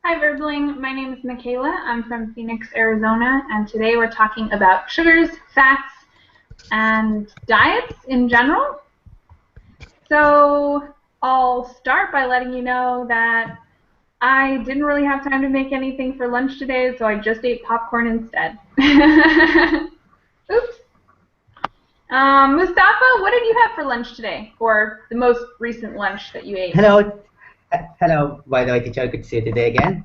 Hi, Verbling. My name is Michaela. I'm from Phoenix, Arizona, and today we're talking about sugars, fats, and diets in general. So I'll start by letting you know that I didn't really have time to make anything for lunch today, so I just ate popcorn instead. Oops. Mustafa, what did you have for lunch today, or the most recent lunch that you ate? Hello, hello. By the way, teacher, good to see you today again.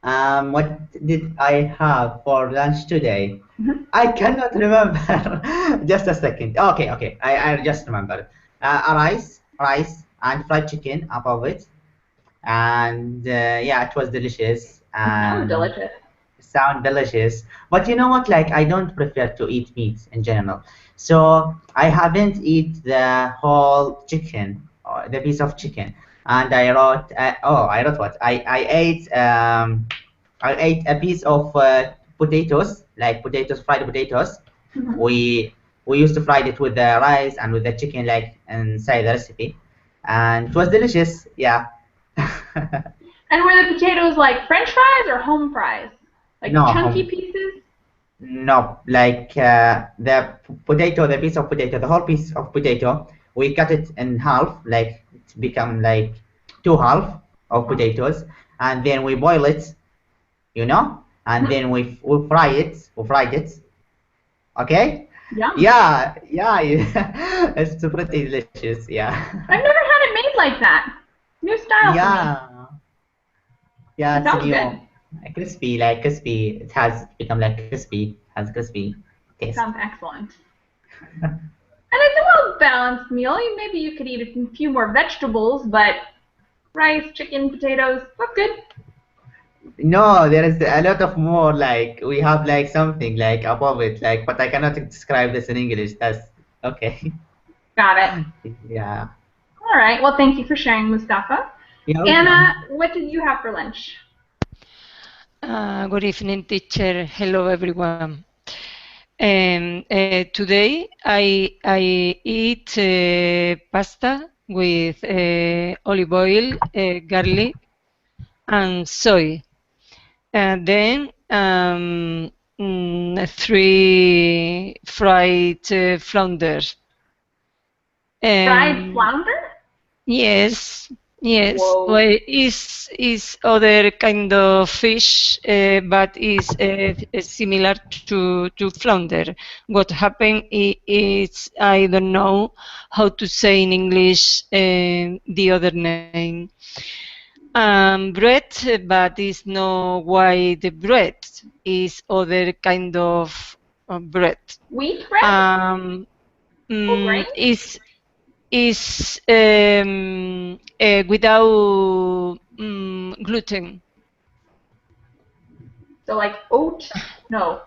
Um, what did I have for lunch today? Mhm. I cannot remember. Just a second. Okay. I just remember. A rice, and fried chicken above it, and yeah, it was delicious Sounds and delicious. sound delicious. But you know what? Like, I don't prefer to eat meat in general, so I haven't eat the whole chicken, or the piece of chicken. And I wrote, I wrote what? I ate a piece of potatoes, like potatoes, fried potatoes. Mhm. We used to fry it with the rice and with the chicken, like inside the recipe, and it was delicious. Yeah. And were the potatoes like French fries or home fries? Like No, chunky pieces? no, like the potato, the piece of potato, the whole piece of potato, we cut it in half, like it become like two half of Uh-huh. potatoes, and then we boil it, and then we fry it, we fried it. Okay? Yum. Yeah, it's pretty delicious. Yeah, I've never had it made like that. New style for me. yeah, yeah. It It's sounds new, good. crispy, like crispy. It has become like crispy, has crispy taste. Sounds excellent. And it's a well balanced meal. Maybe you could eat a few more vegetables, but rice, chicken, potatoes, that's good. No, there is a lot of more. Like we have like something like above it, like but I cannot describe this in English. That's okay. Got it. Yeah. All right. Well, thank you for sharing, Mustafa. Yeah. Anna, Welcome. what did you have for lunch? Good evening, teacher. Hello, everyone. Today I eat pasta with olive oil, garlic, and soy. And then three fried flounders. Fried Um, flounder? Yes, yes. Whoa. Well, is other kind of fish, but is similar to flounder. What happened is I don't know how to say in English the other name. Bread, but it's no white bread. Is other kind of bread. Wheat bread? Um, Whole grain? is without gluten. So like oat? No,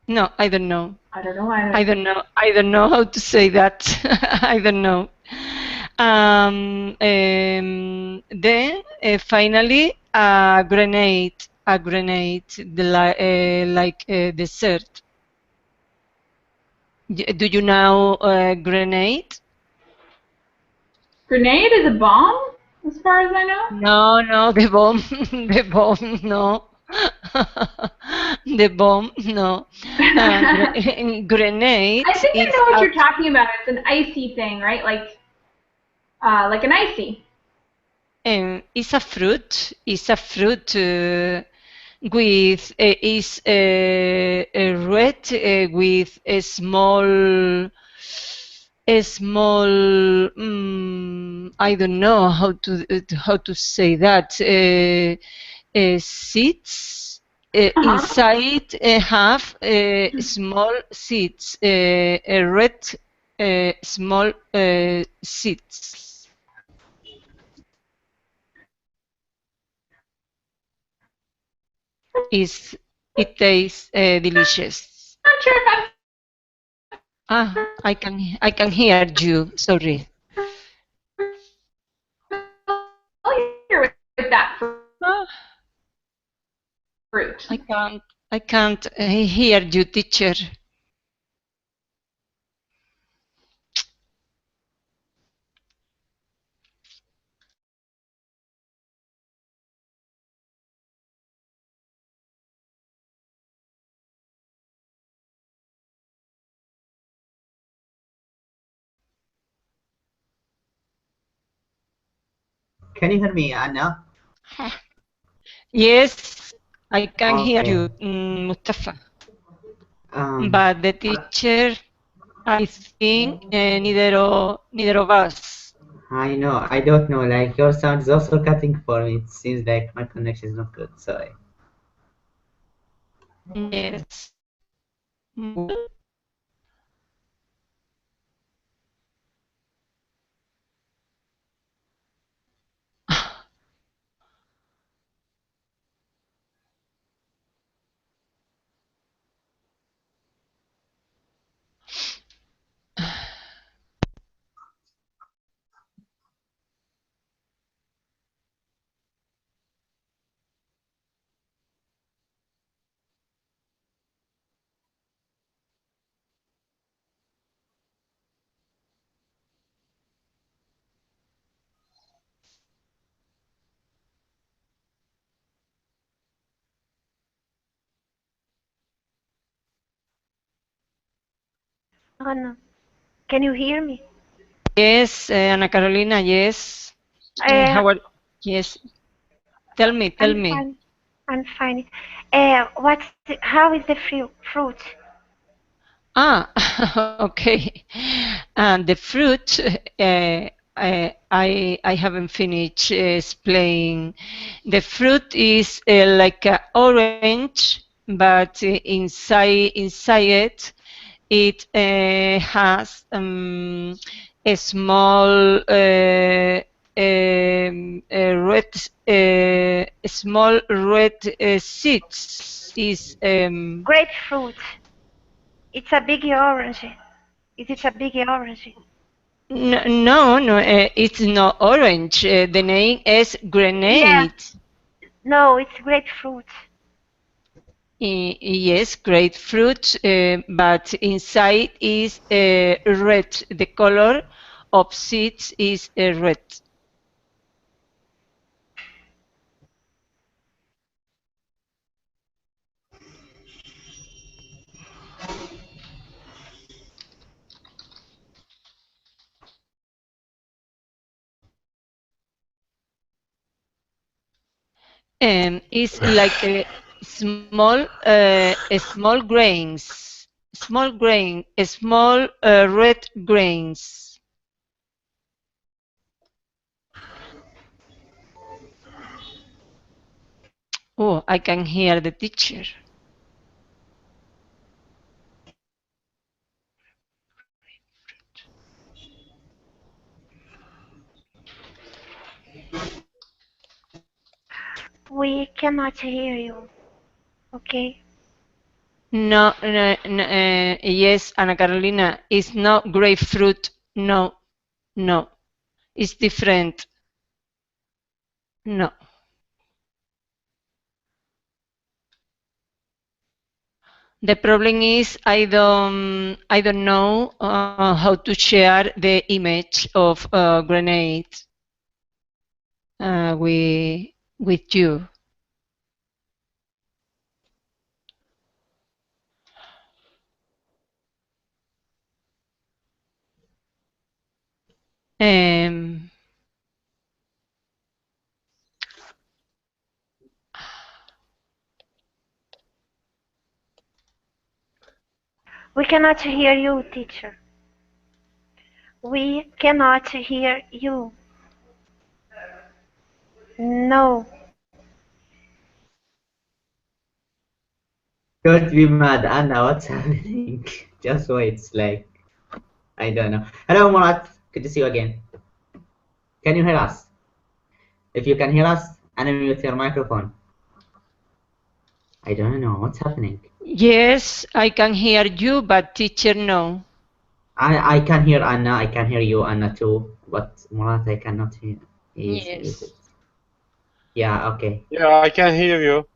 No, I don't know. I don't know either. I don't know how to say that. I don't know. Then finally, a grenade, like dessert. Do you know grenade? Grenade is a bomb, as far as I know. No, no, the bomb, the bomb, no. The bomb, no. I Grenade think I is know what you're talking about. It's an icy thing, right? Like an icy. a fruit. Is a fruit with is red with a small. I don't know how to say that. Seeds Uh-huh. inside have small seeds, red small seeds. Is it tastes delicious. Not sure if I'm I can hear you. Sorry. familiar with that Ah, fruit. I can't hear you, teacher. Can you hear me, Anna? Yes, I can hear Okay. you, Mustafa. Um, But the teacher, I think, neither of us. I know. I don't know. Like your sound is also cutting for me. It seems like my connection is not good. Sorry. Yes. Well, Anna, can you hear me? yes, Ana Carolina, yes. Uh, How are, yes, tell me, tell I'm me. fine. I'm fine. How is the fruit? Ah, okay. And the fruit, I haven't finished explaining. The fruit is like a orange, but inside it has a small red small red seeds. Is Grapefruit. It's a big orange. It is a big orange. No, it's not orange. The name is Yeah. grenade. No, it's grapefruit. Yes, grapefruit, but inside is red. The color of seeds is red. It's like small grains, small red grains. Oh, I can hear the teacher. We cannot hear you. Okay. No, yes, Ana Carolina, it's not grapefruit. No, it's different. No. The problem is I don't know how to share the image of grenade with you. Um, We cannot hear you, teacher. We cannot hear you. No. Don't be mad, Anna. What's happening? Just wait. It's like I don't know. Hello, Murat. Good to see you again. Can you hear us? If you can hear us, unmute your microphone. I don't know what's happening. yes, I can hear you, but teacher no. I can hear Anna. I can hear you, Anna too. But Murat, I cannot hear. He's muted. Yes. Yeah. Okay. Yeah, I can hear you.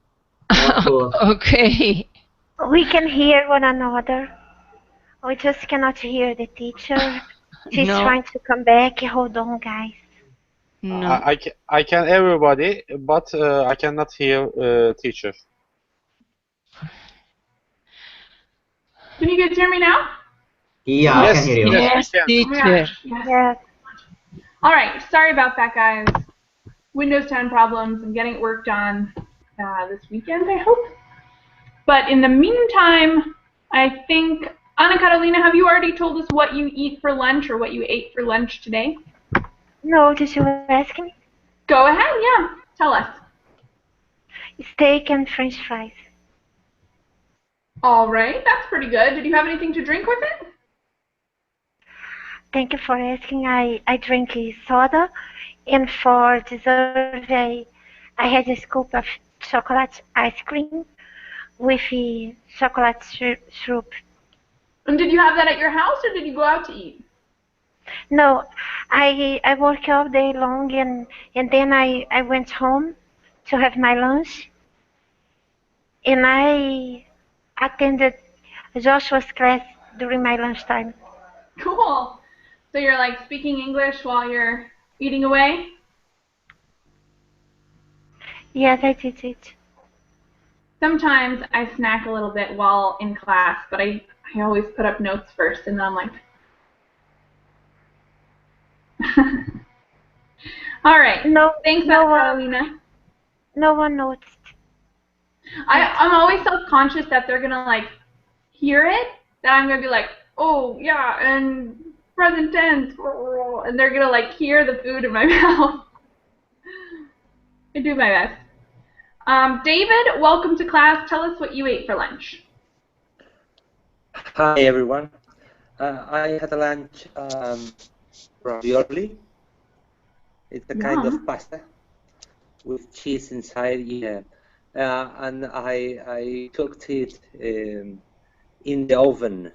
Oh, cool. Okay. We can hear one another. We just cannot hear the teacher. She's No, trying to come back. Hold on, guys. no. I can everybody, but I cannot hear teacher. Can you guys hear me now? Yeah, I can Yes, hear you. yes, we Yes, can. Oh my teacher. gosh. Yes. Yes. All right. Sorry about that, guys. Windows 10 problems and getting it worked on this weekend, I hope. But in the meantime, I think, Anna Catalina, have you already told us what you eat for lunch or what you ate for lunch today? No, did you ask me? Go ahead, yeah. Tell us. Steak and French fries. All right, that's pretty good. Did you have anything to drink with it? Thank you for asking. I drink a soda, and for dessert, I had a scoop of chocolate ice cream with a chocolate syrup. And did you have that at your house or did you go out to eat? No, I work all day long, and then I went home to have my lunch, and I attended Joshua's class during my lunchtime. Cool. So you're like speaking English while you're eating away? Yes, I did it. Sometimes I snack a little bit while in class, but I always put up notes first and then I'm like... All right. No, Thanks, no one, Catalina. no one noticed. I'm always self-conscious that they're going to like hear it, that I'm going to be like, oh, yeah, and present tense, and they're going to like hear the food in my mouth. I do my best. David, welcome to class. Tell us what you ate for lunch. Hi everyone. I had a lunch ravioli. It's a kind of pasta with cheese inside. Yeah, and I cooked it in the oven.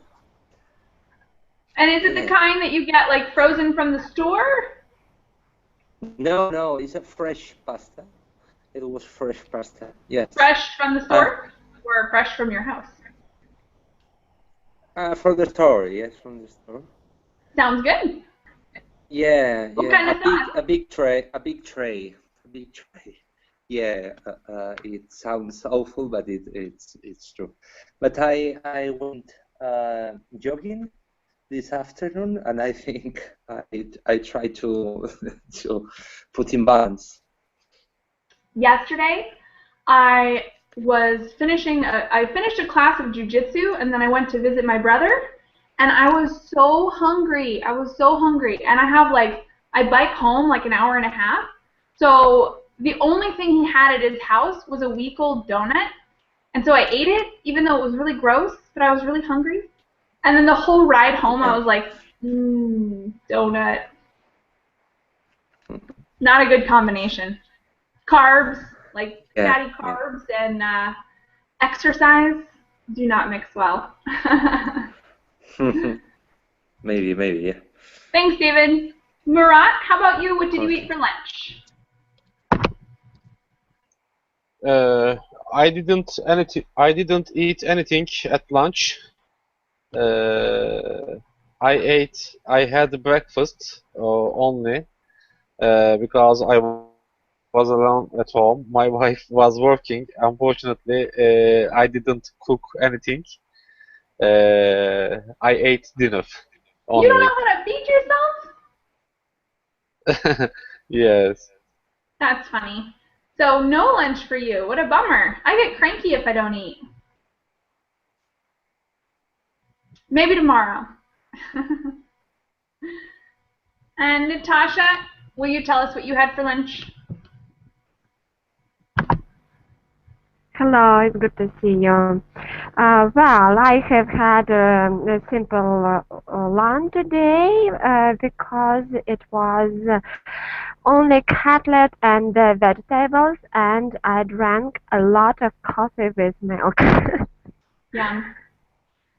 And is it the kind that you get like frozen from the store? No, it's a fresh pasta. It was fresh pasta. Yes. Fresh from the store or fresh from your house? From the store, yes, from the store. Sounds good. Yeah, What yeah, kind of sauce? a big tray. Yeah, it sounds awful, but it's true. But I went jogging this afternoon, and I think I try to to put in balance. Yesterday, I finished a class of jiu-jitsu, and then I went to visit my brother, and I was so hungry. And I bike home like an hour and a half. So the only thing he had at his house was a week-old donut, and so I ate it, even though it was really gross, but I was really hungry. And then the whole ride home, I was like, donut. Not a good combination. Carbs, like fatty carbs, and exercise do not mix well. Maybe, yeah. Thanks, David. Murat, how about you? What did you eat for lunch? I didn't eat anything at lunch. I had breakfast only because I was alone at home. My wife was working. Unfortunately, I didn't cook anything. I ate dinner only. You don't know how to feed yourself? Yes. That's funny. So no lunch for you. What a bummer. I get cranky if I don't eat. Maybe tomorrow. And Natasha, will you tell us what you had for lunch? Hello, it's good to see you. Well, I have had a simple lunch today because it was only cutlet and vegetables, and I drank a lot of coffee with milk. Yum.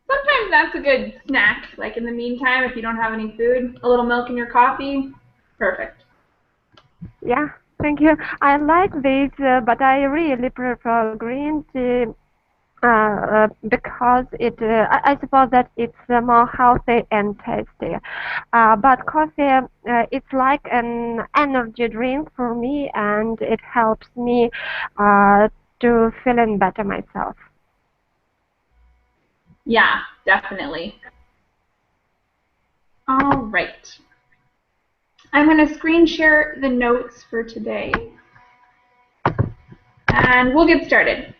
Sometimes that's a good snack. Like in the meantime, if you don't have any food, a little milk in your coffee, perfect. Yeah, thank you. I like this, but I really prefer green tea because I suppose that it's more healthy and tasty. But coffee, it's like an energy drink for me, and it helps me to feeling better myself. Yeah, definitely. All right. I'm going to screen share the notes for today. And we'll get started.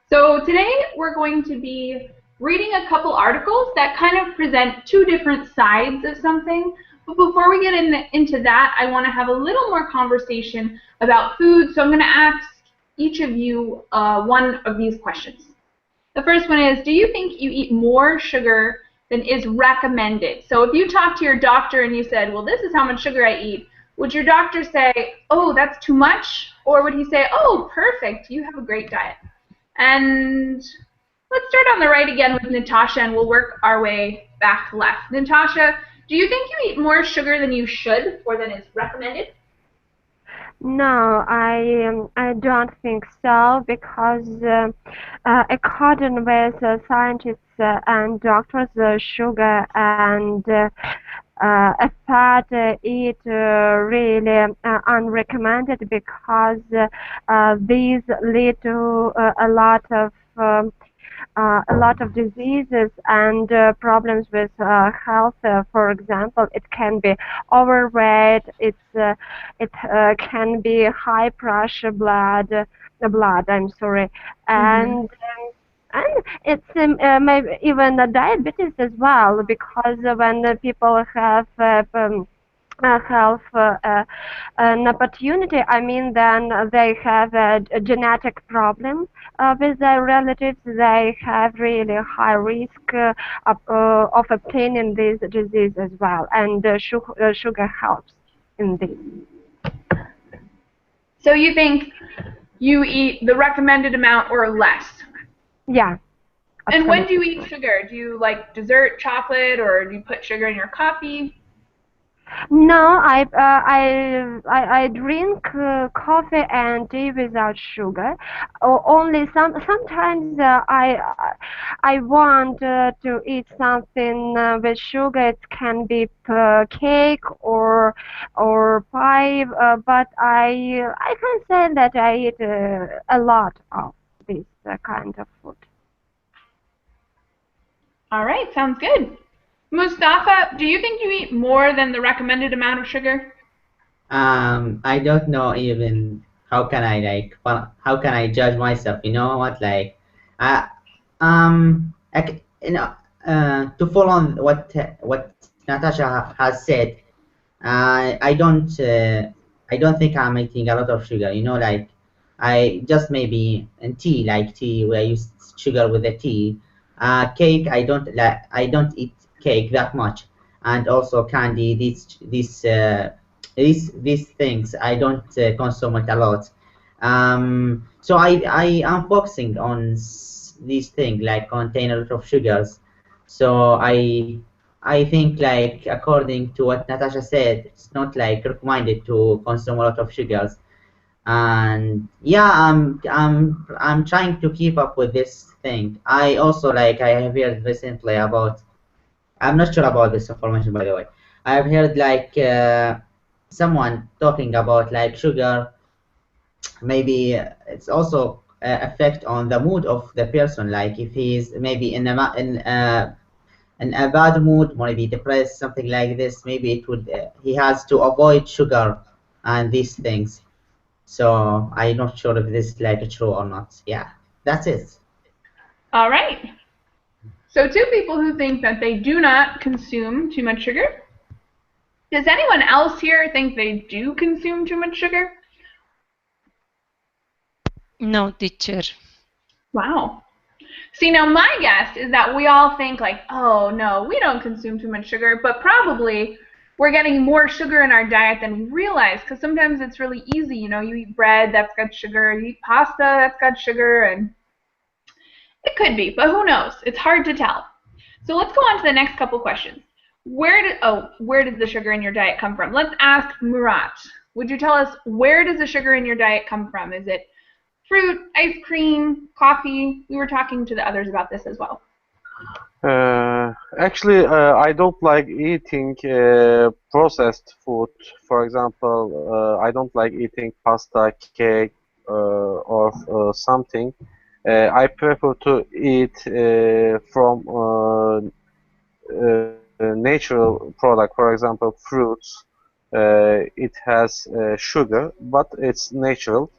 So today we're going to be reading a couple articles that kind of present two different sides of something. But before we get into that, I want to have a little more conversation about food. So I'm going to ask each of you one of these questions. The first one is, do you think you eat more sugar than is recommended? So if you talk to your doctor and you said, well, this is how much sugar I eat, would your doctor say, oh, that's too much? Or would he say, oh, perfect, you have a great diet? And let's start on the right again with Natasha, and we'll work our way back left. Natasha, do you think you eat more sugar than you should or than is recommended? No, I don't think so, because according with scientists and doctors, sugar and fat eat really unrecommended, because these lead to a lot of diseases and problems with health. For example, it can be overweight. It can be high pressure blood. I'm sorry, and it's maybe even diabetes as well, because when people have health an opportunity, I mean, then they have a genetic problem with their relatives. They have really high risk of obtaining this disease as well, and sugar helps in this. So you think you eat the recommended amount or less? Yeah. Absolutely. And when do you eat sugar? Do you like dessert, chocolate, or do you put sugar in your coffee? No, I drink coffee and tea without sugar. Only sometimes I want to eat something with sugar. It can be cake or pie, but I can say that I eat a lot of this kind of food. All right, sounds good. Mustafa, do you think you eat more than the recommended amount of sugar? I don't know even how can I judge myself? You know what? Like, to follow on what Natasha has said, I don't think I'm eating a lot of sugar. You know, like I just maybe in tea, like tea where I use sugar with the tea. Cake, I don't eat cake that much, and also candy. These things I don't consume it a lot. So I am focusing on these things like contain a lot of sugars. So I think, like, according to what Natasha said, it's not like recommended to consume a lot of sugars. And yeah, I'm trying to keep up with this thing. I also, like, I have heard recently about, I'm not sure about this information, by the way. I have heard like someone talking about like sugar, maybe it's also affect on the mood of the person. Like if he's maybe in a bad mood, maybe depressed, something like this, maybe it would he has to avoid sugar and these things. So I'm not sure if this is like true or not. Yeah, that's it. All right. So two people who think that they do not consume too much sugar. Does anyone else here think they do consume too much sugar? No, teacher. Wow. See, now my guess is that we all think like, oh no, we don't consume too much sugar, but probably we're getting more sugar in our diet than we realize, because sometimes it's really easy, you know, you eat bread, that's got sugar, you eat pasta, that's got sugar, and it could be, but who knows? It's hard to tell. So let's go on to the next couple questions. Where does the sugar in your diet come from? Let's ask Murat. Would you tell us, where does the sugar in your diet come from? Is it fruit, ice cream, coffee? We were talking to the others about this as well. Actually, I don't like eating processed food. For example, I don't like eating pasta, cake, or something. I prefer to eat from natural product. For example, fruits, It has sugar, but it's natural.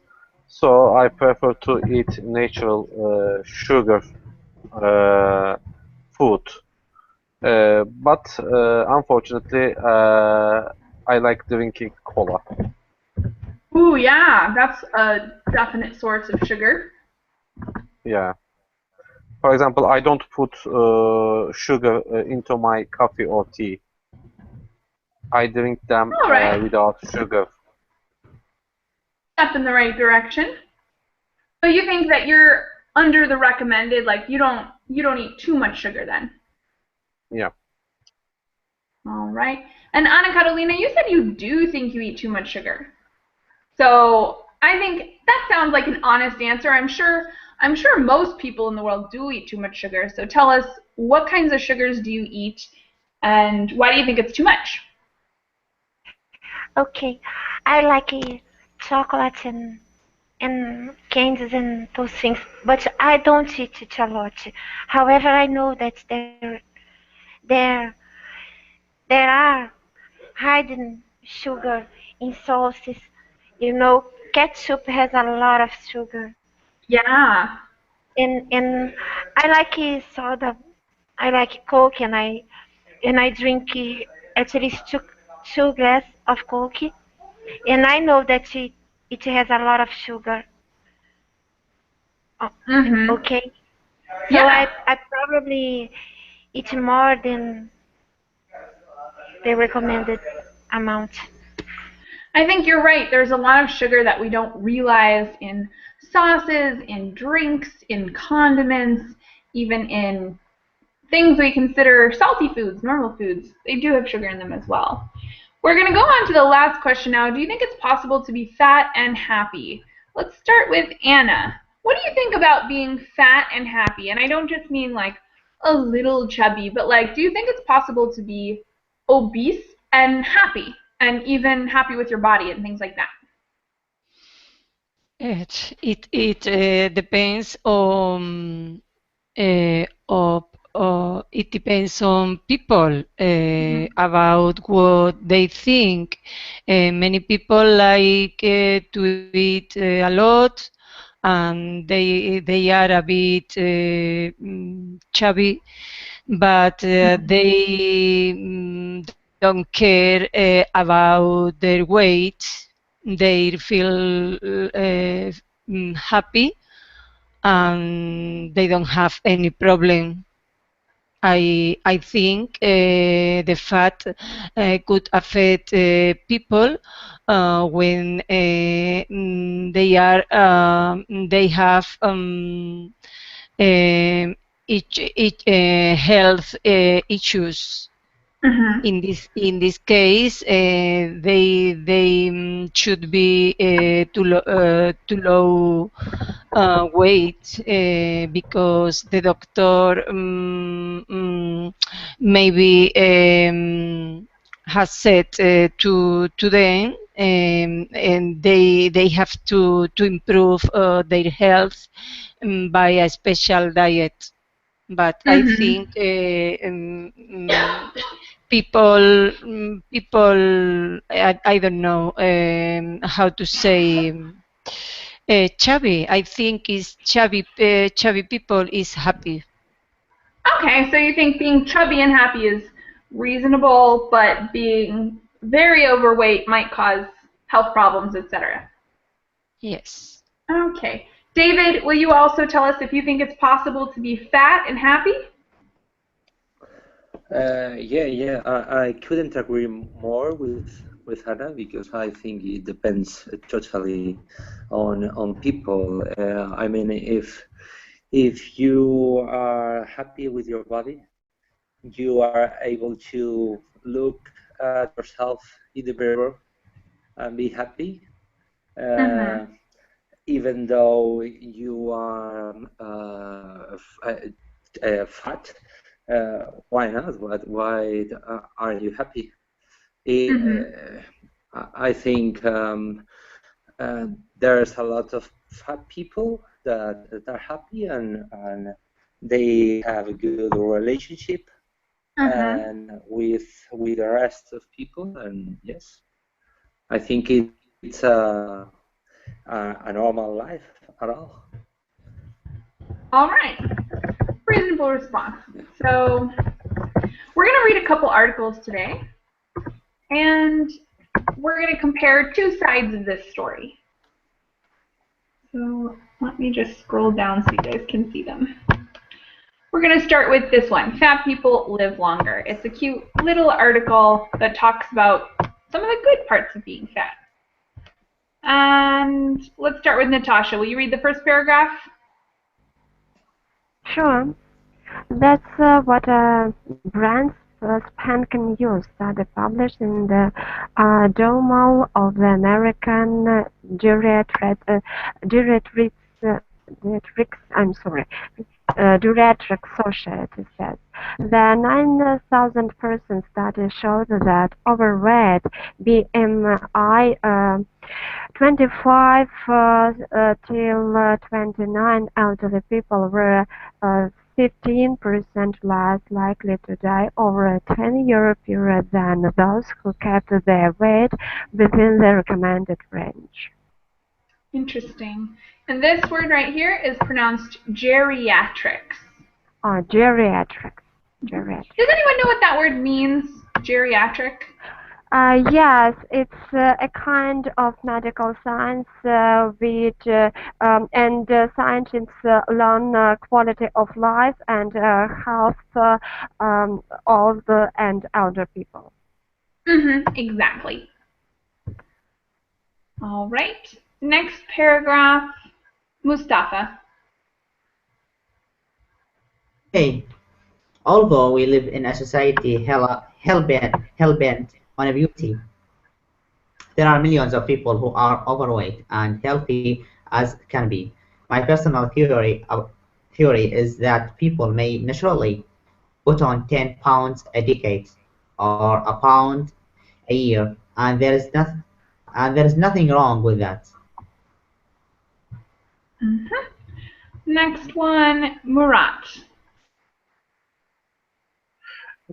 So I prefer to eat natural sugar food. But unfortunately, I like drinking cola. Ooh, yeah, that's a definite source of sugar. Yeah. For example, I don't put sugar into my coffee or tea. I drink them All right, without sugar. step in the right direction. So you think that you're under the recommended, like you don't eat too much sugar then. Yeah. All right. And Anna Catalina, you said you do think you eat too much sugar. So I think that sounds like an honest answer. I'm sure most people in the world do eat too much sugar. So tell us, what kinds of sugars do you eat, and why do you think it's too much? Okay, I like chocolate and candies and those things, but I don't eat it a lot. However, I know that there there are hidden sugar in sauces. You know, ketchup has a lot of sugar, Yeah. and I like soda. I like Coke, and I drink at least two glass of Coke, and I know that it has a lot of sugar. Oh, Mhm. okay, so Yeah. I probably eat more than the recommended amount. I think you're right. There's a lot of sugar that we don't realize in sauces, in drinks, in condiments, even in things we consider salty foods, normal foods. They do have sugar in them as well. We're going to go on to the last question now. Do you think it's possible to be fat and happy? Let's start with Anna. What do you think about being fat and happy? And I don't just mean like a little chubby, but like, do you think it's possible to be obese and happy, and even happy with your body and things like that? It depends on it depends on people about what they think. Many people like to eat a lot, and they are a bit chubby, but they don't care about their weight. They feel happy, and they don't have any problem. I think the fat could affect people when they have each health issues. Mm-hmm. In this case, they should be too low weight, because the doctor maybe has said to them, and they have to improve their health by a special diet. But I Mm-hmm. think people, I don't know how to say, chubby. I think is chubby people is happy. Okay, so you think being chubby and happy is reasonable, but being very overweight might cause health problems, etc. Yes. Okay. David, will you also tell us if you think it's possible to be fat and happy? Yeah. I couldn't agree more with Hannah, because I think it depends totally on people. I mean, if you are happy with your body, you are able to look at yourself in the mirror and be happy, Mm-hmm. even though you are fat. Why not? Why aren't you happy? Mm-hmm. I think there's a lot of fat people that are happy, and they have a good relationship Mm-hmm. and with the rest of people, and yes. I think it's a normal life at all. All right. Reasonable response. So we're going to read a couple articles today, and we're going to compare two sides of this story. So let me just scroll down so you guys can see them. We're going to start with this one, Fat People Live Longer. It's a cute little article that talks about some of the good parts of being fat. And let's start with Natasha. Will you read the first paragraph? Sure. That's what brands spanking news started published in the Journal of the American Geriatric Society says. The 9,000-person study showed that overweight BMI 25 till 29 elderly people were 15% less likely to die over a 10-year period than those who kept their weight within the recommended range. Interesting. And this word right here is pronounced geriatrics. Geriatrics. Does anyone know what that word means, geriatric? Yes, it's a kind of medical science which and scientists learn quality of life and health of the and elder people. Exactly. All right. Next paragraph, Mustafa. Hey, although we live in a society hell-bent on beauty, there are millions of people who are overweight and healthy as can be. My personal theory is that people may naturally put on 10 pounds a decade or a pound a year, and there is nothing wrong with that. Next one, Murat.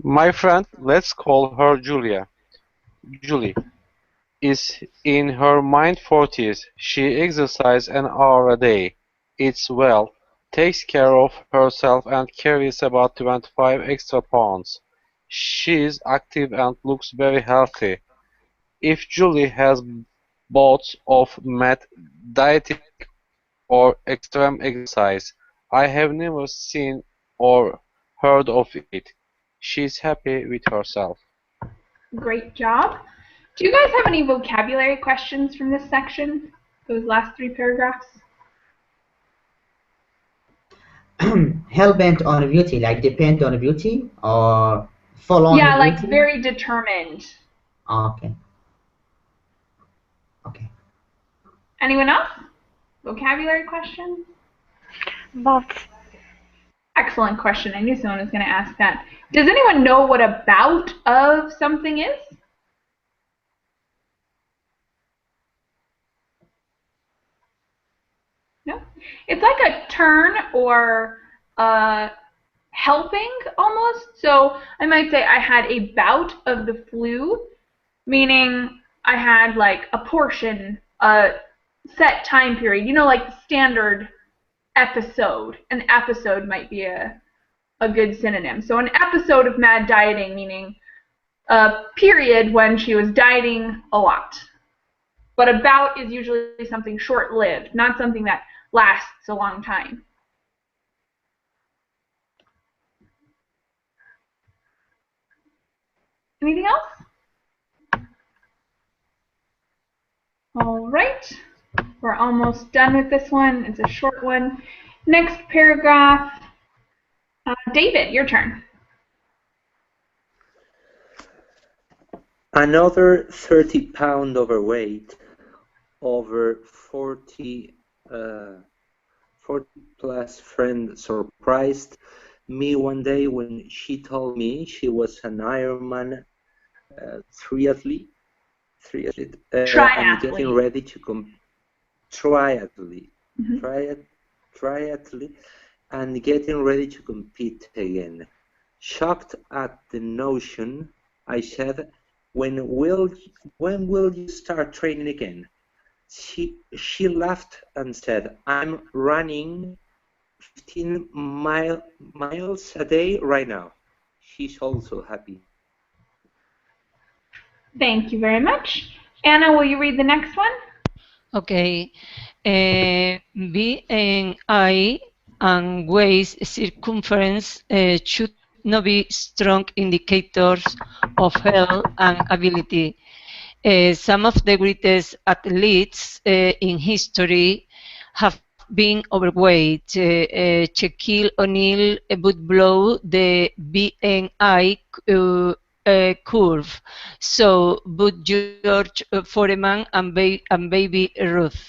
My friend, let's call her Julia. Julie is in her mid-40s. She exercises an hour a day, eats well, takes care of herself and carries about 25 extra pounds. She's active and looks very healthy. If Julie has bouts of mad dieting or extreme exercise, I have never seen or heard of it. She's happy with herself. Great job. Do you guys have any vocabulary questions from this section? Those last three paragraphs? Hell-bent on beauty, like depend on beauty or full on Yeah, beauty? like very determined. Okay. Anyone else? Vocabulary questions? Both. Excellent question. I knew someone was going to ask that. Does anyone know what a bout of something is? No? It's like a turn or a helping almost. So I might say I had a bout of the flu, meaning I had like a portion, a set time period. You know, like the standard episode. An episode might be a good synonym. So an episode of mad dieting, meaning a period when she was dieting a lot. But a bout is usually something short-lived, not something that lasts a long time. Anything else? All right. We're almost done with this one. It's a short one. Next paragraph. David, your turn. Another 30-pound overweight, over 40 plus friend surprised me one day when she told me she was an Ironman triathlete and getting ready to triathlete and getting ready to compete again. Shocked at the notion, I said, when will you start training again? She laughed and said, I'm running 15 miles a day right now. She's also happy. Thank you very much. Anna, will you read the next one? Okay. BMI and waist circumference should not be strong indicators of health and ability. Some of the greatest athletes in history have been overweight. Shaquille O'Neal would blow the BMI curve. So would George Foreman and Baby Ruth.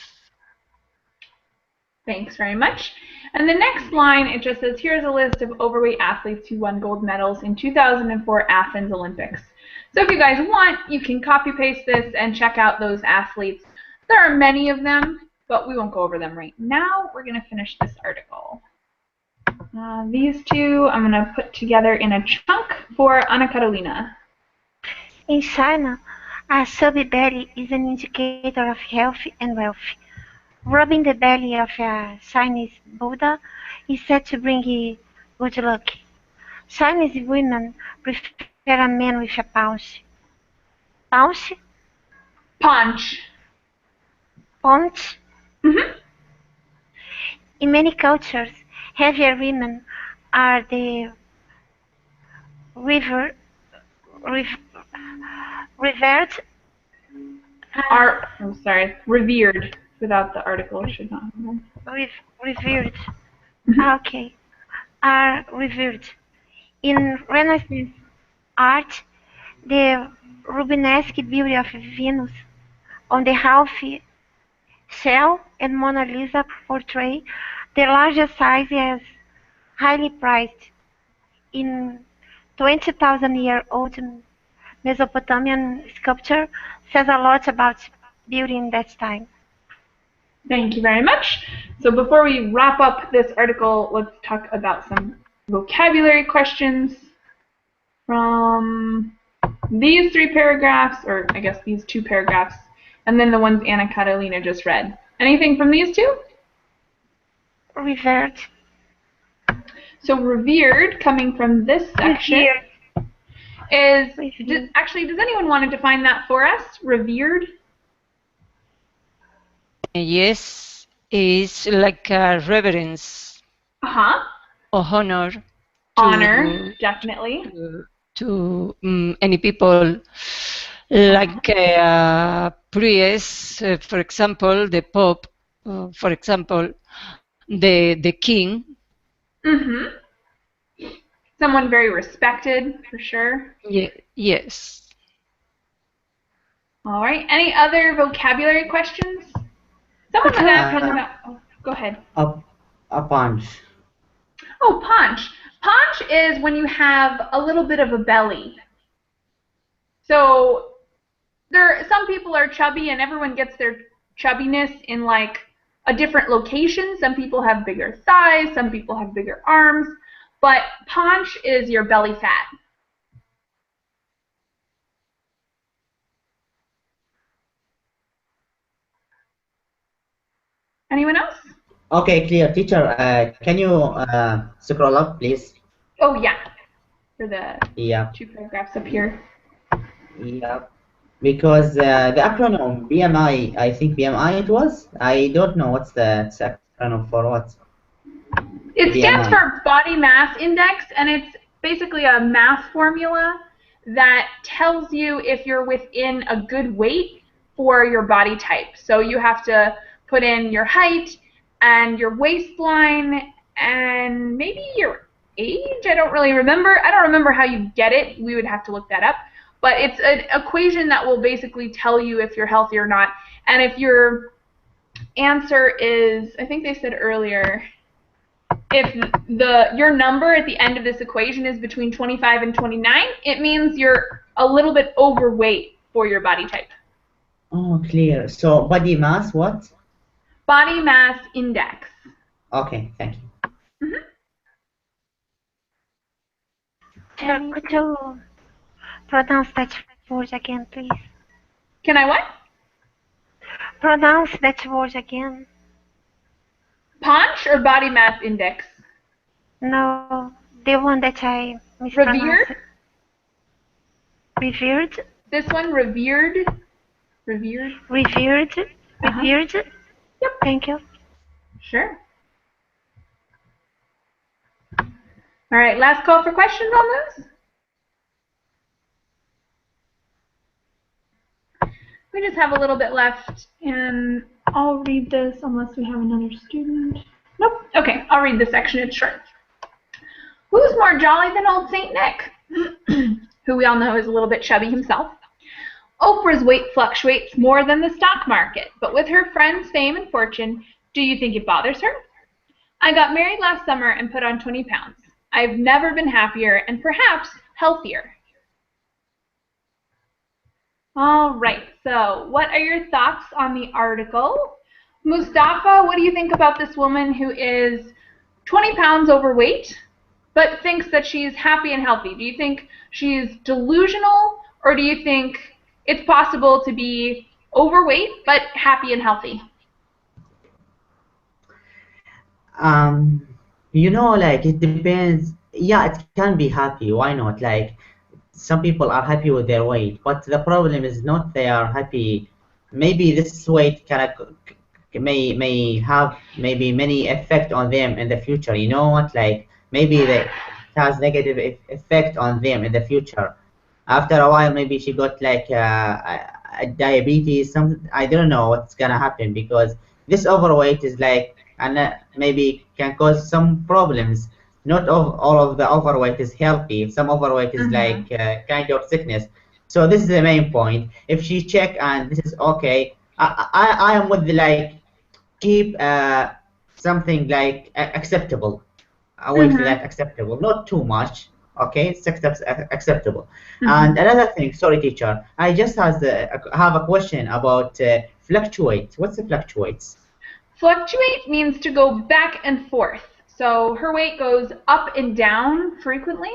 Thanks very much. And the next line, it just says, here's a list of overweight athletes who won gold medals in 2004 Athens Olympics. So if you guys want, you can copy paste this and check out those athletes. There are many of them, but we won't go over them right now. We're going to finish this article. These two I'm going to put together in a chunk for Ana Carolina. In China, a chubby belly is an indicator of health and wealth. Rubbing the belly of a Chinese Buddha is said to bring good luck. Chinese women prefer a man with a paunch. Paunch? Paunch. Paunch? Mm-hmm. In many cultures, heavier women are the revered. Revered. Without the article, it should not have been. Revered. Okay. Are revered. In Renaissance art, the Rubenesque beauty of Venus on the half shell and Mona Lisa portray the largest size as highly prized. In 20,000-year-old Mesopotamian sculpture says a lot about beauty in that time. Thank you very much. So before we wrap up this article, let's talk about some vocabulary questions from these three paragraphs, or I guess these two paragraphs, and then the ones Ana Carolina just read. Anything from these two? Revered. So revered, coming from this section, is, actually, does anyone want to define that for us? Revered? Yes, it's like a reverence. Uh-huh. Or honor. Honor, definitely. To any people, like a priest, for example, the Pope, for example, the King. Mm-hmm. Someone very respected, for sure. Yeah, yes. All right. Any other vocabulary questions? Someone was asking about... Oh, go ahead. A punch. Oh, paunch. Paunch is when you have a little bit of a belly. So some people are chubby, and everyone gets their chubbiness in like a different location. Some people have bigger thighs, some people have bigger arms, but paunch is your belly fat. Anyone else? Okay, clear. Teacher, can you scroll up, please? Oh, yeah. For the two paragraphs up here. Yeah. Because the acronym BMI, I think BMI it was. I don't know what's the acronym for what. It stands for Body Mass Index, and it's basically a math formula that tells you if you're within a good weight for your body type. So you have to put in your height and your waistline and maybe your age. I don't really remember. I don't remember how you get it. We would have to look that up. But it's an equation that will basically tell you if you're healthy or not. And if your answer is, I think they said earlier, if your number at the end of this equation is between 25 and 29, it means you're a little bit overweight for your body type. Oh, clear. So body mass what? Body mass index. Okay, thank you. Could you pronounce that word again, please? Can I what? Pronounce that word again. Paunch or body mass index? No, the one that I mispronounced. Revered? Revered? This one, revered. Revered? Revered? Revered? Yep. Thank you. Sure. All right, last call for questions on this. We just have a little bit left, and I'll read this unless we have another student. Nope. Okay, I'll read this section. It's short. Who's more jolly than old St. Nick? Who we all know is a little bit chubby himself. Oprah's weight fluctuates more than the stock market, but with her friends' fame and fortune, do you think it bothers her? I got married last summer and put on 20 pounds. I've never been happier and perhaps healthier. All right, so what are your thoughts on the article? Mustafa, what do you think about this woman who is 20 pounds overweight but thinks that she's happy and healthy? Do you think she's delusional, or do you think it's possible to be overweight but happy and healthy? You know, like it depends. Yeah, it can be happy. Why not? Like some people are happy with their weight, but the problem is not they are happy. Maybe this weight may have maybe many effect on them in the future. You know what? Like maybe it has negative effect on them in the future. After a while, maybe she got like a diabetes. Some I don't know what's gonna happen because this overweight is like and maybe can cause some problems. Not all of the overweight is healthy. Some overweight is like kind of sickness. So this is the main point. If she check and this is okay, I am with the like keep something like acceptable. A weight like acceptable, not too much. Okay, it's acceptable. And another thing, sorry teacher, I just have a question about fluctuate. What's the fluctuates? Fluctuate means to go back and forth. So her weight goes up and down frequently.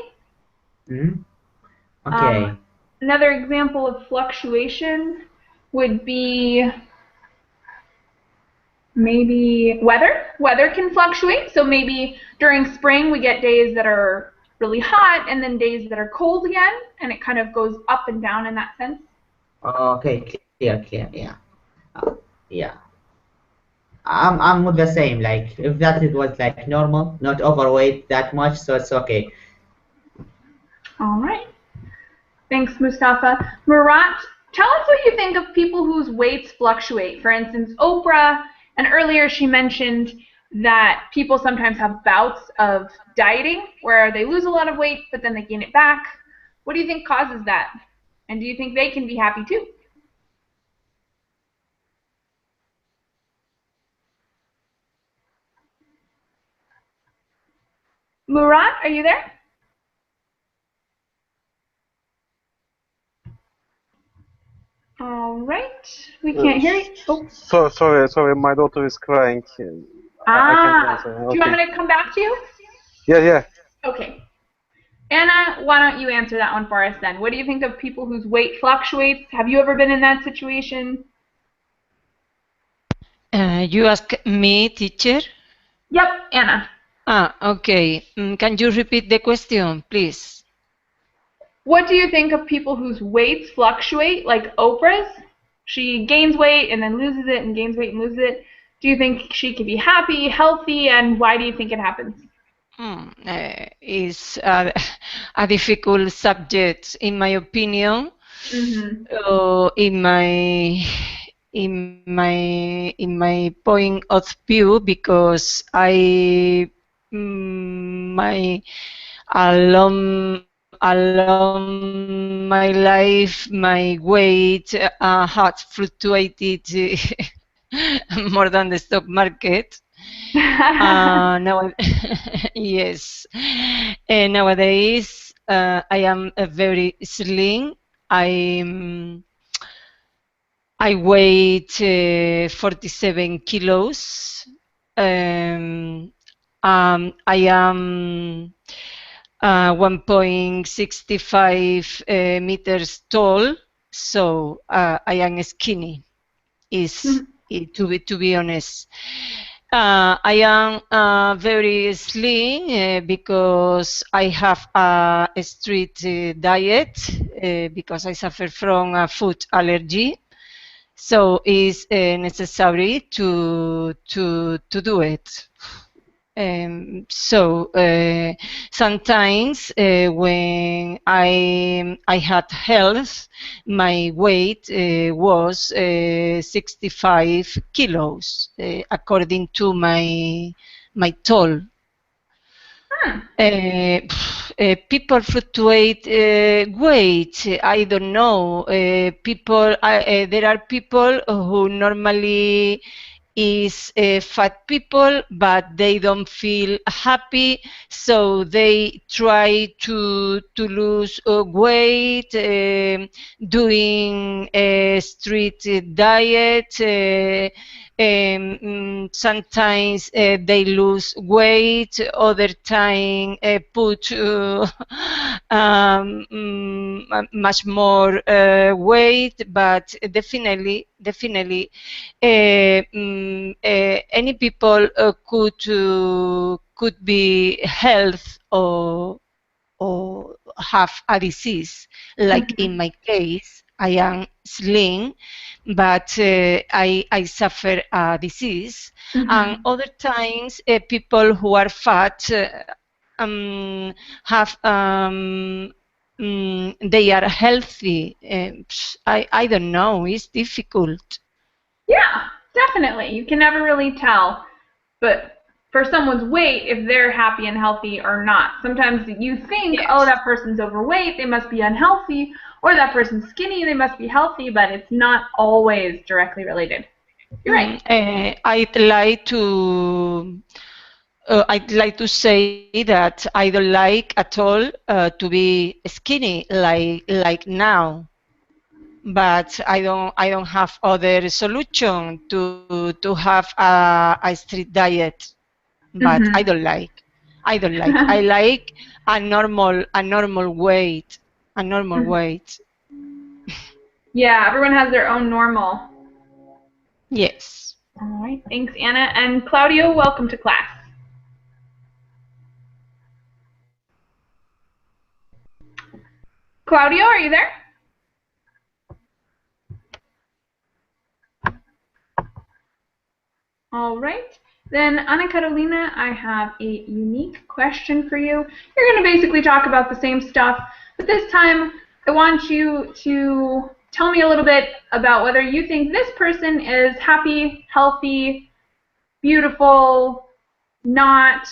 Okay. Another example of fluctuation would be maybe weather. Weather can fluctuate. So maybe during spring we get days that are really hot and then days that are cold again, and it kind of goes up and down in that sense. Okay, clear, yeah. Yeah. I'm with the same, like if that it was like normal, not overweight that much, so it's okay. All right. Thanks, Mustafa. Murat, tell us what you think of people whose weights fluctuate. For instance, Oprah, and earlier she mentioned that people sometimes have bouts of dieting where they lose a lot of weight, but then they gain it back. What do you think causes that? And do you think they can be happy too? Murat, are you there? All right. We can't hear you. Oh. Sorry, my daughter is crying. Do you want me to come back to you? Yeah. Okay. Anna, why don't you answer that one for us then? What do you think of people whose weight fluctuates? Have you ever been in that situation? You ask me, teacher? Yep, Anna. Okay. Can you repeat the question, please? What do you think of people whose weights fluctuate, like Oprah's? She gains weight and then loses it and gains weight and loses it. Do you think she can be happy, healthy, and why do you think it happens? It's a difficult subject, in my opinion. In my point of view, because along my life, my weight has fluctuated more than the stock market. Yes. Nowadays, I am very slim. I weigh 47 kilos. I am 1.65 meters tall. so I am skinny. To be honest. I am very slim because I have a strict diet because I suffer from a food allergy. So it's necessary to do it. Sometimes when I had health, my weight was 65 kilos according to my toll. People fluctuate weight. I don't know. There are people who normally is fat people, but they don't feel happy, so they try to lose weight, doing a strict diet. Sometimes they lose weight, other time put much more weight, but definitely any people could be health or have a disease. Like in my case, I am slim, but I suffer a disease. And other times, people who are fat have they are healthy. I don't know. It's difficult. Yeah, definitely. You can never really tell, but for someone's weight, if they're happy and healthy or not. Sometimes you think, yes, oh, that person's overweight, they must be unhealthy, or that person's skinny, they must be healthy, but it's not always directly related. You're right. I'd like to say that I don't like at all to be skinny like now. But I don't have other solution to have a strict diet. But I don't like. I like a normal weight. Yeah, everyone has their own normal. Yes. All right, thanks, Anna. And Claudio, welcome to class. Claudio, are you there? All right. Then, Ana Carolina, I have a unique question for you. You're going to basically talk about the same stuff, but this time I want you to tell me a little bit about whether you think this person is happy, healthy, beautiful, not.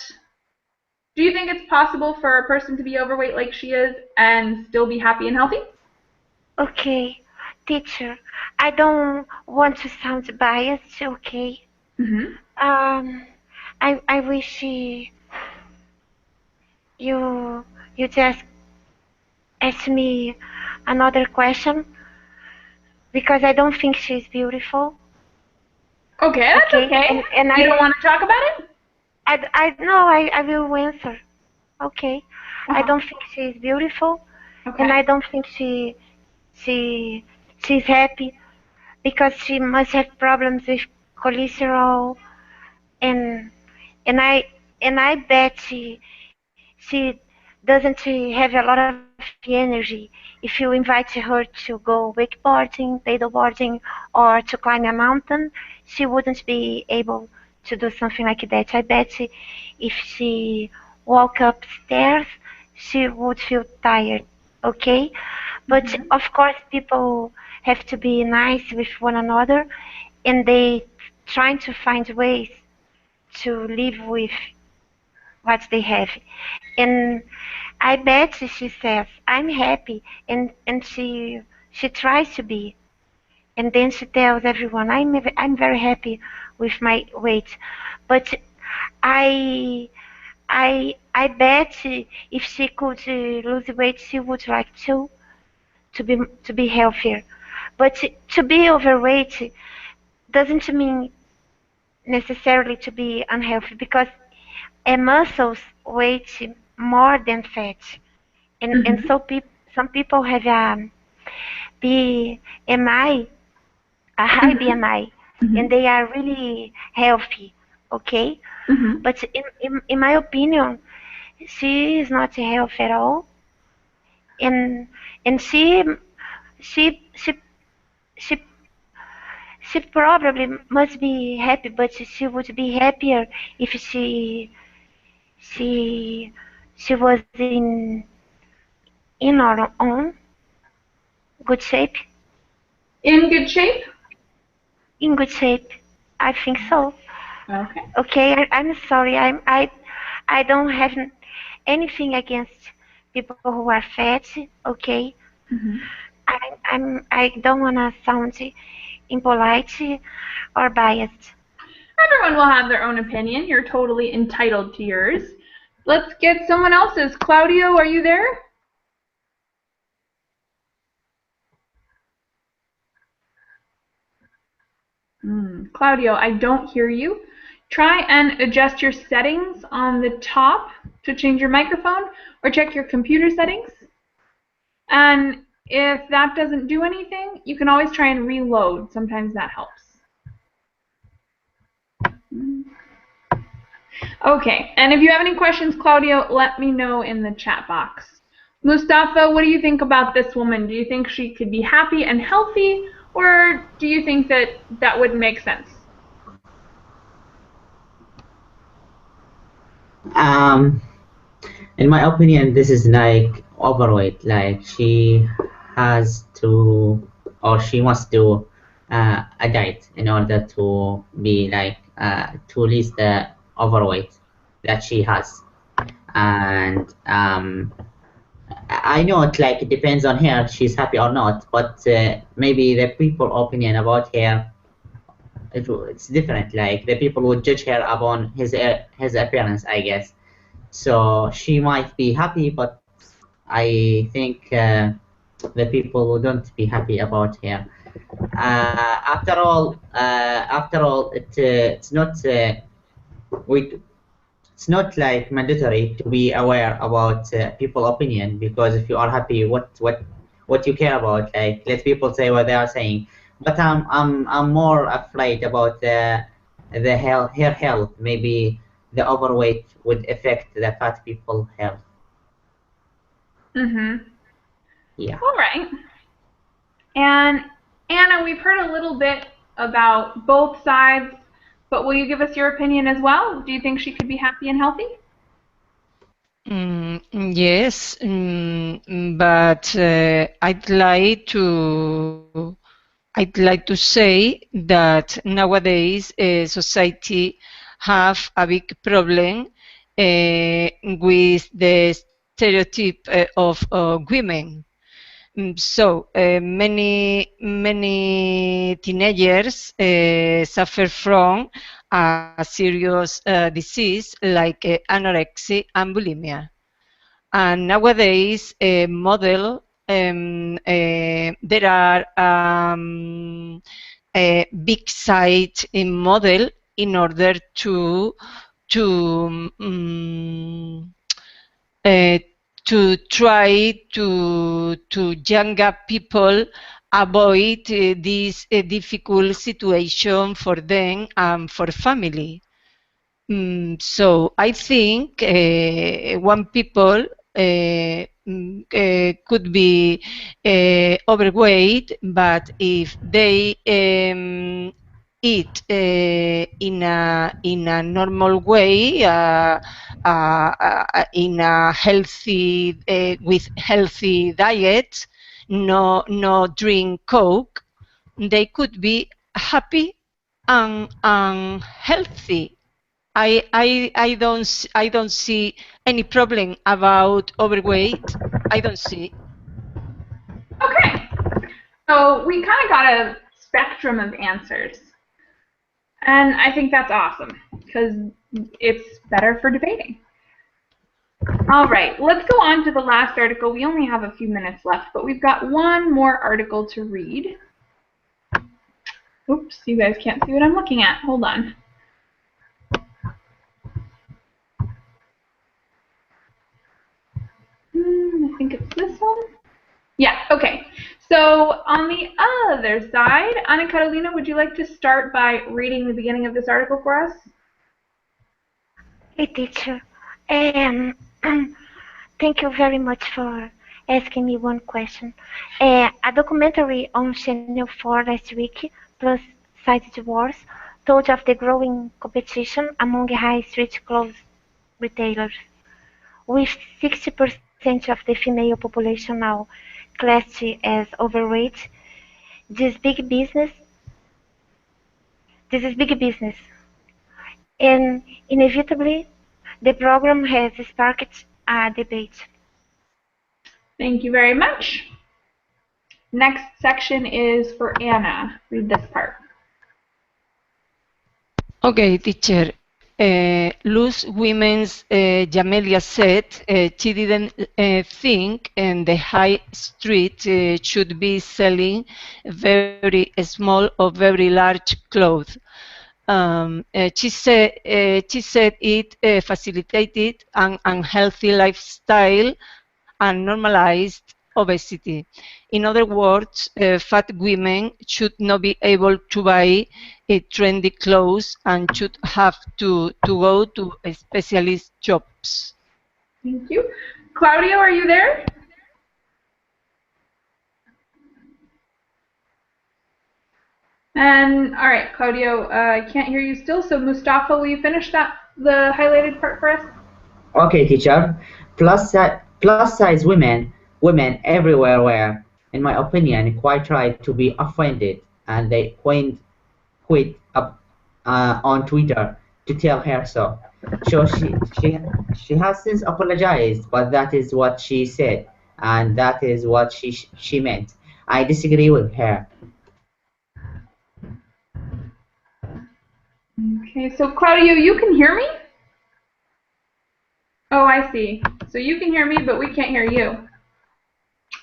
Do you think it's possible for a person to be overweight like she is and still be happy and healthy? Okay, teacher, I don't want to sound biased, okay? I wish you just ask me another question because I don't think she's beautiful. Okay, that's okay. And you don't want to talk about it? I will answer. Okay. I don't think she's beautiful, and I don't think she's happy because she must have problems with cholesterol, and I bet she doesn't have a lot of energy. If you invite her to go wakeboarding, paddleboarding, or to climb a mountain, she wouldn't be able to do something like that. I bet if she walk upstairs, she would feel tired. Okay, but of course people have to be nice with one another, and they trying to find ways to live with what they have. And I bet she says, I'm happy, and she tries to be. And then she tells everyone, I'm very happy with my weight. But I bet if she could lose weight, she would like to be healthier. But to be overweight doesn't mean necessarily to be unhealthy, because muscles weight more than fat, and some people have BMI, a high BMI, Mhm. and they are really healthy, okay? Mhm. But in my opinion, she is not healthy at all, and and she she she she probably must be happy, but she would be happier if she she was in our own good shape. In good shape? In good shape, I think so. Okay. Okay, I'm sorry. I don't have anything against people who are fat. Okay, Mhm. I don't wanna sound impolite or biased. Everyone will have their own opinion. You're totally entitled to yours. Let's get someone else's. Claudio, are you there? Claudio, I don't hear you. Try and adjust your settings on the top to change your microphone, or check your computer settings. And if that doesn't do anything, you can always try and reload. Sometimes that helps. Okay, and if you have any questions, Claudio, let me know in the chat box. Mustafa, what do you think about this woman? Do you think she could be happy and healthy, or do you think that that wouldn't make sense? In my opinion, this is like overweight. Like she has to, or she must do a diet in order to be like to lose the overweight that she has. And I know it like it depends on her. She's happy or not, but maybe the people opinion about her it's different. Like the people would judge her upon his appearance, I guess. So she might be happy, but I think the people wouldn't be happy about her. After all, we it's not like mandatory to be aware about people opinion, because if you are happy, what you care about, like let people say what they are saying. But I'm more afraid about the health, her health. Maybe the overweight would affect the fat people health. Yeah. All right. And Anna, we've heard a little bit about both sides, but will you give us your opinion as well? Do you think she could be happy and healthy? Yes, but I'd like to say that nowadays society have a big problem with the stereotype of women. So many teenagers suffer from a serious disease like anorexia and bulimia. And nowadays, there are a big site in model in order to um, uh, to try to younger people avoid this difficult situation for them and for family. So I think one people could be overweight, but if they eat in a normal way, in a healthy with healthy diet, no drink Coke, they could be happy and healthy. I don't see any problem about overweight. I don't see. Okay. So we kind of got a spectrum of answers. And I think that's awesome because it's better for debating. All right, let's go on to the last article. We only have a few minutes left, but we've got one more article to read. Oops, you guys can't see what I'm looking at. Hold on. I think it's this one. Yeah, okay. So on the other side, Ana Carolina, would you like to start by reading the beginning of this article for us? Hey, teacher. Thank you very much for asking me one question. A documentary on Channel 4 last week, Plus Size Wars, told of the growing competition among high street clothes retailers. With 60% of the female population now classed as overweight, this is big business, and inevitably the program has sparked a debate. Thank you very much. Next section is for Anna. Read this part. Okay, teacher. Loose Women's Jamelia said she didn't think the high street should be selling very small or very large clothes. She said it facilitated an unhealthy lifestyle and normalized obesity. In other words, fat women should not be able to buy trendy clothes and should have to go to specialist shops. Thank you. Claudio, are you there? And all right, Claudio, I can't hear you still. So Mustafa, will you finish the highlighted part for us? Okay, teacher. Plus size women everywhere were, in my opinion, quite right to be offended, and they quit up on Twitter to tell her so. So she has since apologized, but that is what she said, and that is what she meant. I disagree with her. Okay, so Claudio, you can hear me? Oh, I see. So you can hear me, but we can't hear you.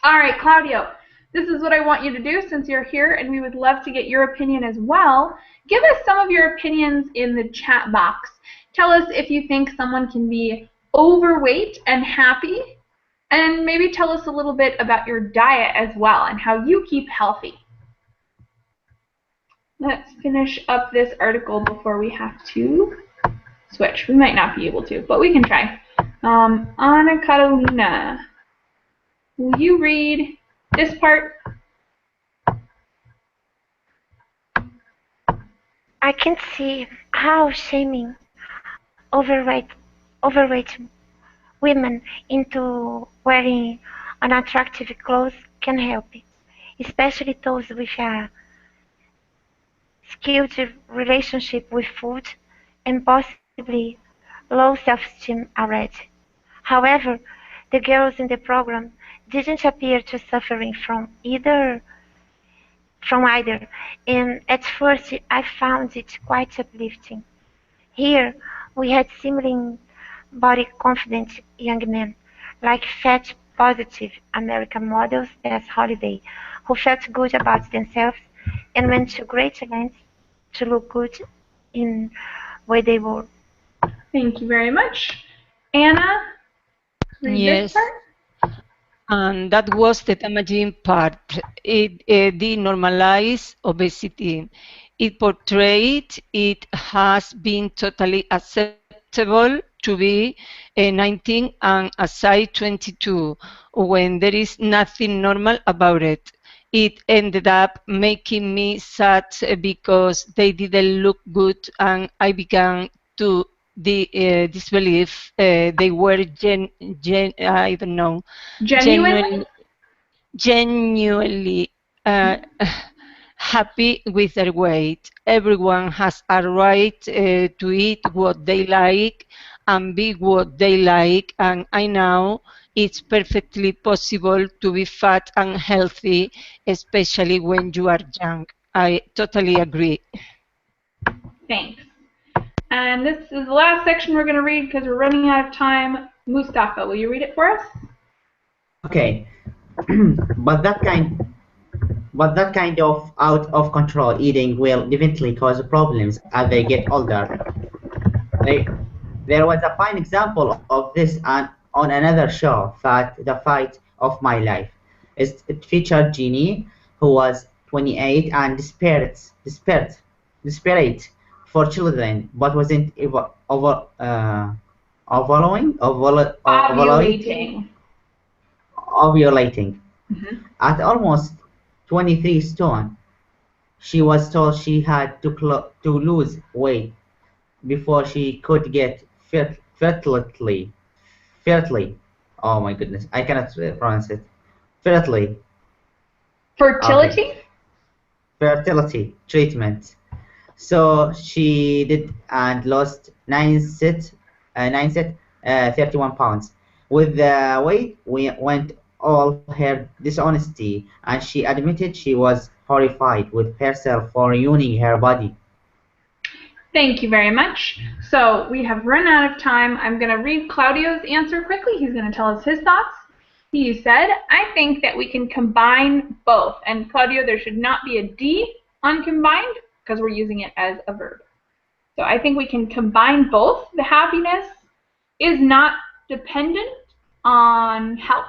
All right, Claudio, this is what I want you to do since you're here, and we would love to get your opinion as well. Give us some of your opinions in the chat box. Tell us if you think someone can be overweight and happy, and maybe tell us a little bit about your diet as well and how you keep healthy. Let's finish up this article before we have to switch. We might not be able to, but we can try. Ana Carolina, will you read this part? I can see how shaming overweight women into wearing unattractive clothes can help, especially those with a skewed relationship with food and possibly low self-esteem already. However, the girls in the program didn't appear to suffering from either, and at first I found it quite uplifting. Here we had seemingly body-confident young men, like fat, positive American models as Holiday, who felt good about themselves and went to great lengths to look good in where they were. Thank you very much. Anna, read Yes. this part? And that was the damaging part. It denormalized obesity. It portrayed it has been totally acceptable to be 19 and a size 22 when there is nothing normal about it. It ended up making me sad because they didn't look good, and I began to disbelieve they were I don't know, genuinely happy with their weight. Everyone has a right to eat what they like and be what they like, and I know it's perfectly possible to be fat and healthy, especially when you are young. I totally agree. Thanks. And this is the last section we're going to read because we're running out of time. Mustafa, will you read it for us? Okay, but that kind of out of control eating will eventually cause problems as they get older. There was a fine example of this on another show, The Fight of My Life. It featured Jeannie, who was 28 and desperate for children, but wasn't Ovulating. ovulating. Mhm. At almost 23 stone, she was told she had to lose weight before she could get fertility. Fertility. Oh my goodness, I cannot pronounce it. Fertility. Fertility? Okay. Fertility treatment. So she did and lost 31 pounds. With the weight, we went all her dishonesty, and she admitted she was horrified with herself for ruining her body. Thank you very much. So we have run out of time. I'm going to read Claudio's answer quickly. He's going to tell us his thoughts. He said, I think that we can combine both. And Claudio, there should not be a D on combined because we're using it as a verb. So I think we can combine both. The happiness is not dependent on health,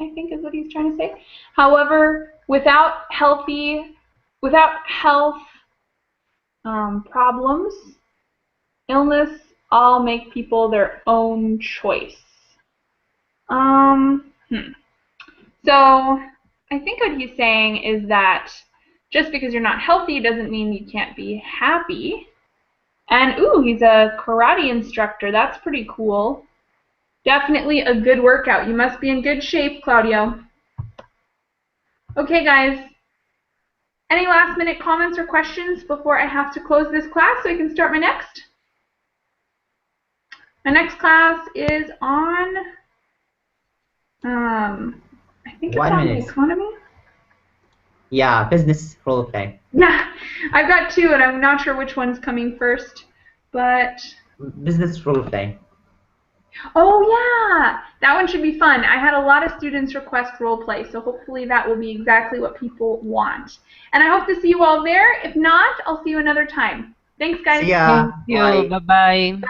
I think is what he's trying to say. However, without health problems, illness, all make people their own choice. So I think what he's saying is that just because you're not healthy doesn't mean you can't be happy. And ooh, he's a karate instructor. That's pretty cool. Definitely a good workout. You must be in good shape, Claudio. Okay, guys. Any last minute comments or questions before I have to close this class so I can start my next? My next class is on, I think it's on the economy. Yeah, business role play. Yeah, I've got two and I'm not sure which one's coming first, but... Business role play. Oh yeah, that one should be fun. I had a lot of students request role play, so hopefully that will be exactly what people want. And I hope to see you all there. If not, I'll see you another time. Thanks, guys. See ya. Thank you. Bye-bye. Bye.